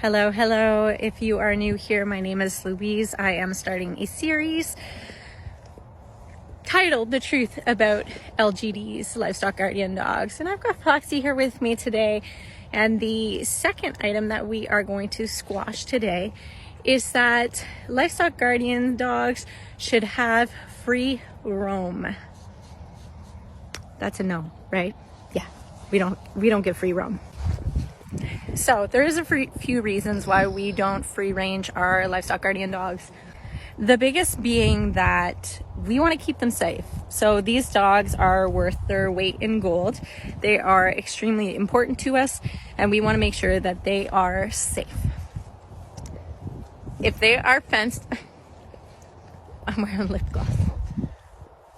Hello, hello. If you are new here, my name is Louise. I am starting a series titled The Truth About LGDs, Livestock Guardian Dogs. And I've got Foxy here with me today. And the second item that we are going to squash today is that livestock guardian dogs should have free roam. That's a no, right? Yeah, we don't give free roam. So there is a few reasons why we don't free range our livestock guardian dogs. The biggest being that we want to keep them safe. So these dogs are worth their weight in gold. They are extremely important to us, and we want to make sure that they are safe. If they are fenced, I'm wearing lip gloss.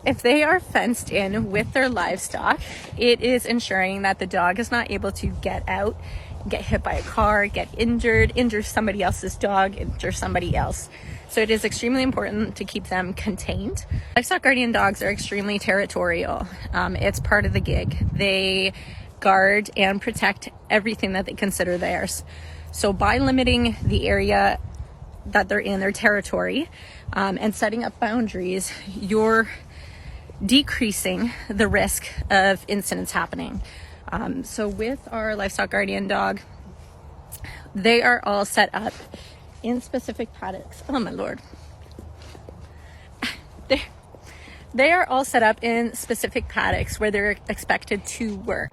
If they are fenced in with their livestock, it is ensuring that the dog is not able to get out, get hit by a car, get injured, injure somebody else's dog, injure somebody else. So it is extremely important to keep them contained. Livestock guardian dogs are extremely territorial. It's part of the gig. They guard and protect everything that they consider theirs. So by limiting the area that they're in, their territory, and setting up boundaries, you're decreasing the risk of incidents happening. So with our livestock guardian dog, they are all set up in specific paddocks. Oh my Lord. They are all set up in specific paddocks where they're expected to work.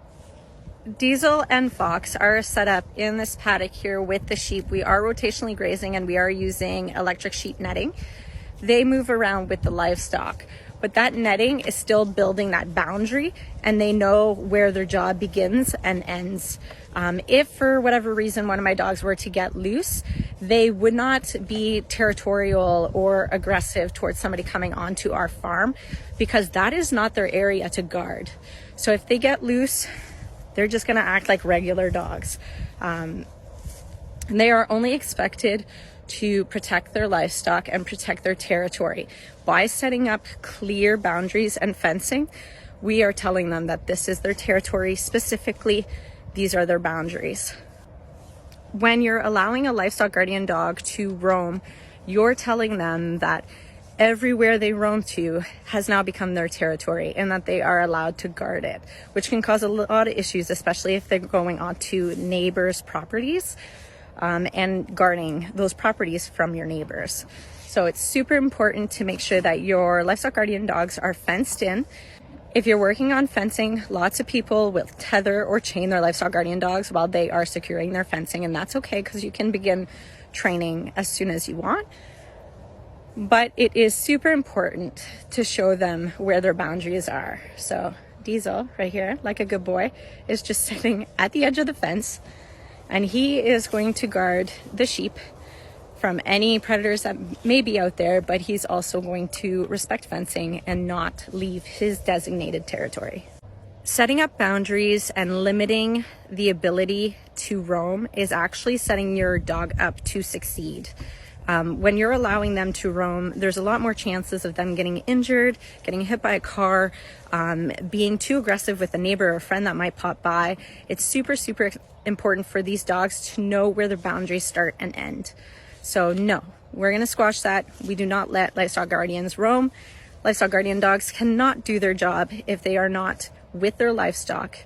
Diesel and Fox are set up in this paddock here with the sheep. We are rotationally grazing and we are using electric sheep netting. They move around with the livestock, but that netting is still building that boundary, and they know where their job begins and ends. If for whatever reason one of my dogs were to get loose, they would not be territorial or aggressive towards somebody coming onto our farm, because that is not their area to guard. So if they get loose, they're just going to act like regular dogs. And they are only expected to protect their livestock and protect their territory. By setting up clear boundaries and fencing, we are telling them that this is their territory specifically. These are their boundaries. When you're allowing a livestock guardian dog to roam, you're telling them that everywhere they roam to has now become their territory and that they are allowed to guard it, which can cause a lot of issues, especially if they're going onto neighbors' properties and guarding those properties from your neighbors. So it's super important to make sure that your livestock guardian dogs are fenced in. If you're working on fencing, lots of people will tether or chain their livestock guardian dogs while they are securing their fencing, and that's okay because you can begin training as soon as you want. But it is super important to show them where their boundaries are. So Diesel, right here, like a good boy, is just sitting at the edge of the fence, and he is going to guard the sheep from any predators that may be out there, but he's also going to respect fencing and not leave his designated territory. Setting up boundaries and limiting the ability to roam is actually setting your dog up to succeed. When you're allowing them to roam, there's a lot more chances of them getting injured, getting hit by a car, being too aggressive with a neighbor or a friend that might pop by. It's super, super important for these dogs to know where their boundaries start and end. So no, we're going to squash that. We do not let livestock guardians roam. Livestock guardian dogs cannot do their job if they are not with their livestock